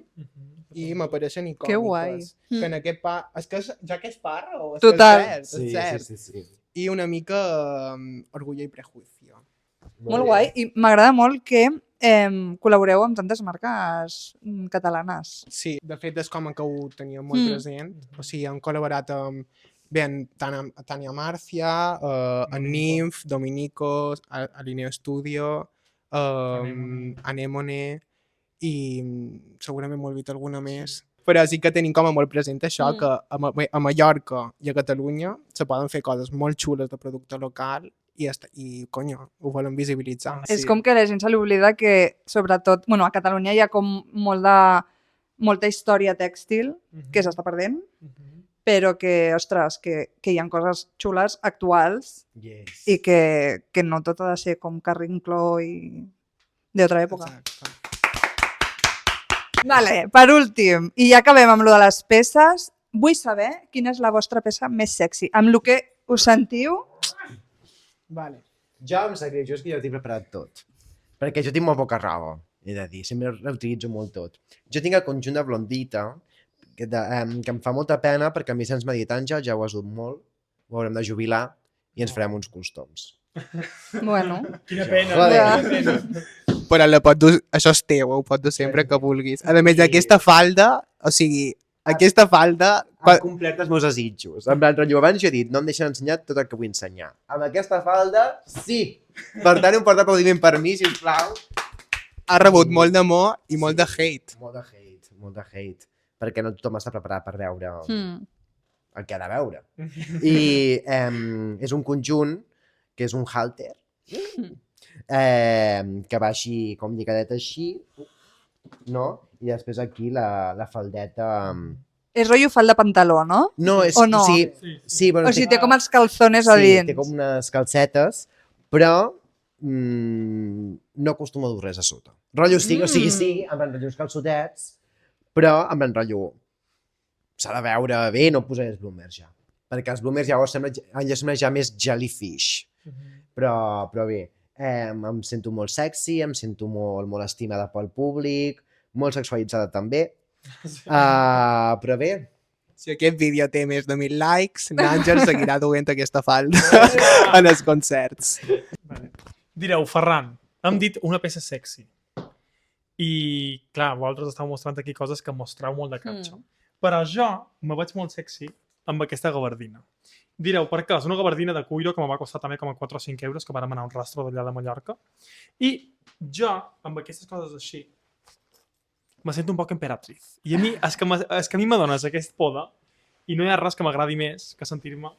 Speaker 4: i m'apareixen icòniques.
Speaker 1: Que guai.
Speaker 4: Que en aquest és que ja que és parro, és
Speaker 1: Total.
Speaker 4: que és cert.
Speaker 3: Sí.
Speaker 4: I una mica Orgullo i Prejuicio.
Speaker 1: Molt guai. I m'agrada molt que col·laboreu amb tantes marques catalanes.
Speaker 4: Sí, de fet és com que ho teníem molt present. O sigui, hem col·laborat tant amb Tania Marcia, en Nymph, Dominico, Alineo Studio, Anemone i segurament m'ho he olvidat alguna més. Però sí que tenim com a molt present això, que a Mallorca i a Catalunya se poden fer coses molt xules de producte local i conyo, ho volen visibilitzar.
Speaker 1: És com que a la gent se li oblida que, sobretot, bueno, a Catalunya hi ha com molta història tèxtil que s'està perdent, però que, ostres, que hi ha coses xules actuals i que no tot ha de ser com Carrincló i d'altra època.
Speaker 4: Exacte.
Speaker 1: Vale, per últim, i ja acabem amb lo de les peces, vull saber quina és la vostra peça més sexy, amb lo que us sentiu.
Speaker 4: Vale.
Speaker 3: Jo em sap greu, jo és que jo tinc preparat tot. Perquè jo tinc molt poca roba, he de dir, sempre reutilitzo molt tot. Jo tinc el conjunt de Blondita, que em fa molta pena perquè a mi se'ns m'ha dit, Àngel, ja ho has dut molt, ho haurem de jubilar i ens farem uns costums.
Speaker 1: Bueno,
Speaker 2: Quina pena.
Speaker 3: Joder.
Speaker 4: Però la pot dur, això és teu, ho pot dur sempre que vulguis. A més, aquesta falda, o sigui, aquesta falda...
Speaker 3: Han complert els meus desitjos. En plan, rotllo, abans jo he dit, no em deixen ensenyar tot el que vull ensenyar. Amb aquesta falda, sí! Per tant, un fort aplaudiment per mi, sisplau.
Speaker 4: Ha rebut molt d'amor i molt de hate.
Speaker 3: Molt de hate. Perquè no tothom està preparat per veure el que ha de veure. I és un conjunt que és un halter, que va així, com lligadet així, no? I després aquí la faldeta...
Speaker 1: és rotllo falda pantaló, no?
Speaker 3: No, és...
Speaker 1: O no?
Speaker 3: Sí, bueno,
Speaker 1: O sigui, té com els calzones a
Speaker 3: sí,
Speaker 1: dins.
Speaker 3: té com unes calcetes, però no acostumo a dur res a sota. Rotllo sí, o sigui, sí, en plan rotllo els calçotets, però en plan rotllo s'ha de veure bé, no posaré els bloomers ja. Perquè els bloomers llavors sembla ja més jellyfish. Però bé, em sento molt sexy, em sento molt estimada pel públic, molt sexualitzada també. Però bé.
Speaker 4: Si aquest vídeo té més de 1.000 likes, l'Àngel seguirà duent aquesta falda en els concerts.
Speaker 2: Direu, Ferran, hem dit una peça sexy. I, clar, vosaltres estàu mostrant aquí coses que mostreu molt de catxa. Però jo me veig molt sexy amb aquesta gabardina. Direu, per què? És una gabardina de cuiro que me va costar també com a 4 o 5 euros, que vàrem anar a un rastro d'allà de Mallorca. I jo, amb aquestes coses així, me sento un poc emperatriz. I a mi, és que a mi m'adones aquest poda i no hi ha res que m'agradi més que sentir-me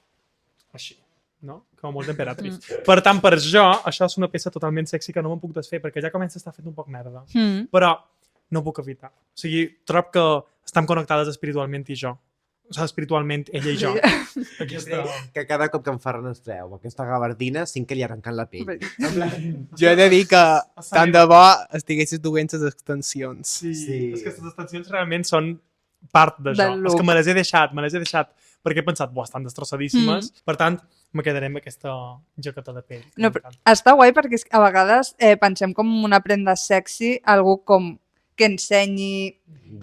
Speaker 2: així, no? Com molt emperatriz. Per tant, per jo, això és una peça totalment sexy que no me'n puc desfer, perquè ja comença a estar fet un poc merda. Però no puc evitar. O sigui, trobo que estem connectades espiritualment i jo. O sigui, espiritualment, ella i jo.
Speaker 3: Que cada cop que em Ferran es treu aquesta gabardina, cinc que li arrencant la pell.
Speaker 4: Jo he de dir que tant de bo estiguessis duent les extensions.
Speaker 2: Sí.
Speaker 3: Sí.
Speaker 2: És que les extensions realment són part de jo.
Speaker 1: Del
Speaker 2: És que
Speaker 1: look.
Speaker 2: me les he deixat, perquè he pensat, buah, estan destrossadíssimes. Per tant, me quedaré amb aquesta jaqueta de pell.
Speaker 1: No, però està guai perquè a vegades pensem com una prenda sexy, algú com que ensenyi...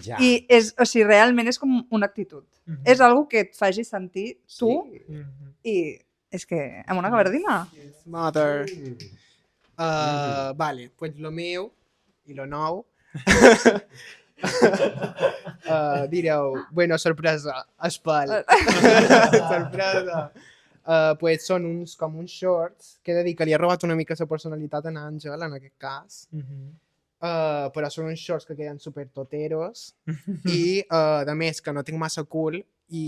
Speaker 3: Ja.
Speaker 1: I o sigui, realment és com una actitud. És algo que et faci sentir tu i és que amb una gabardina.
Speaker 4: Mother. Vale, pues lo meu i lo nou. Direu, bueno, sorpresa, espal. Sorpresa. Pues són com uns shorts que he de dir que li ha robat una mica la personalitat a Àngel, en aquest cas. Però són uns shorts que queden super toteros i, de més, que no tinc massa cul i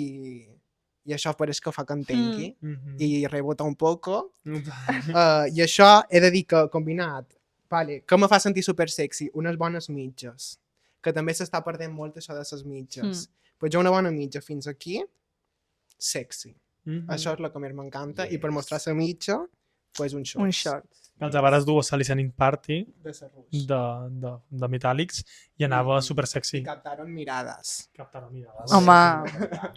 Speaker 4: això pareix que fa que em tanqui i rebota un poco. I això he de dir que combinat Vale, que me fa sentir super sexy? Unes bones mitges. Que també s'està perdent molt això de les mitges. Pues jo una bona mitja fins aquí, sexy. Això és el que més m'encanta. I per mostrar la mitja, pues un short.
Speaker 1: Un short.
Speaker 2: Els avares dues a Listening Party
Speaker 4: De serrús.
Speaker 2: de Metallics i anava super sexy.
Speaker 4: I captaron mirades.
Speaker 2: Captaron mirades.
Speaker 1: Home,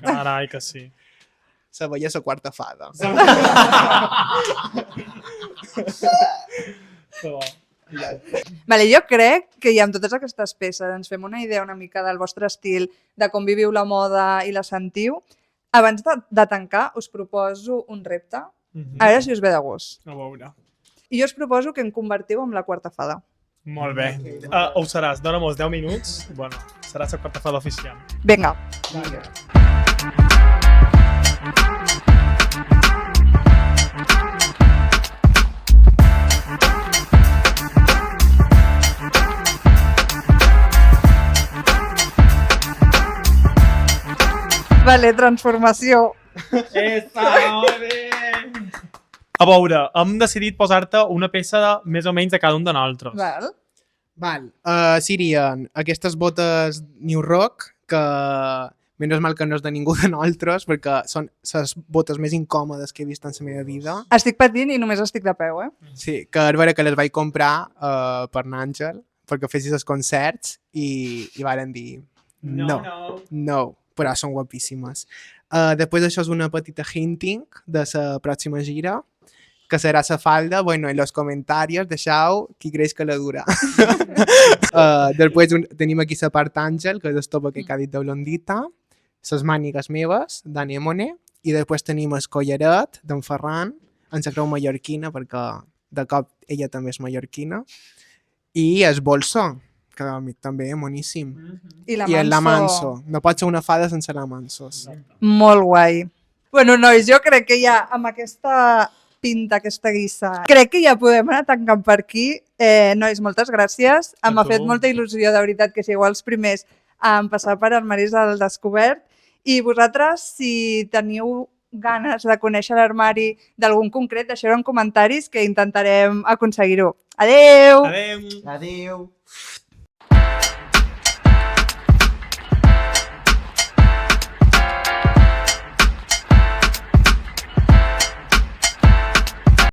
Speaker 2: Carai, que sí.
Speaker 4: Se veia la quarta fada.
Speaker 1: vale, jo crec que ja amb totes aquestes peces ens fem una idea una mica del vostre estil, de com viviu la moda i la sentiu. Abans de tancar, us proposo un repte. A veure si us ve de gust.
Speaker 2: A veure.
Speaker 1: I jo us proposo que em convertiu en la quarta fada.
Speaker 2: Molt bé. Ho seràs. Dóna-mos 10 minuts. Bueno, serà la quarta fada oficial.
Speaker 1: Vinga. Vale, transformació.
Speaker 2: Molt bé! A veure, hem decidit posar-te una peça més o menys de cada un de nosaltres.
Speaker 1: Val.
Speaker 4: Val. Serien aquestes botes New Rock, que menys mal que no és de ningú de nosaltres, perquè són les botes més incòmodes que he vist en la meva vida.
Speaker 1: Estic patint i només estic de peu, eh?
Speaker 4: Sí, que és vera que les vaig comprar per l'Àngel, perquè fessis els concerts i varen dir no, però són guapíssimes. Després això és una petita hinting de la pròxima gira, que serà la falda. Bueno, en los comentarios deixeu qui creix que la dura. Després tenim aquí la part Àngel, que és el top que ha dit de blondita, les mànigues meves, d'Anemone, i després tenim el collaret d'en Ferran, en la creu mallorquina, perquè de cop ella també és mallorquina, i el bolso, que també és boníssim.
Speaker 1: I la
Speaker 4: I el Lamanso. No pot ser una fada sense Lamansos.
Speaker 1: Molt guai. Bueno, nois, jo crec que ja amb aquesta pinta, aquesta guissa, crec que ja podem anar tancant per aquí. Nois, moltes gràcies. M'ha fet molta il·lusió, de veritat, que sigueu els primers a passar per Armaris al Descobert. I vosaltres, si teniu ganes de conèixer l'armari d'algun concret, deixeu-ho en comentaris que intentarem aconseguir-ho. Adeu!
Speaker 2: Adeu!
Speaker 3: Adéu!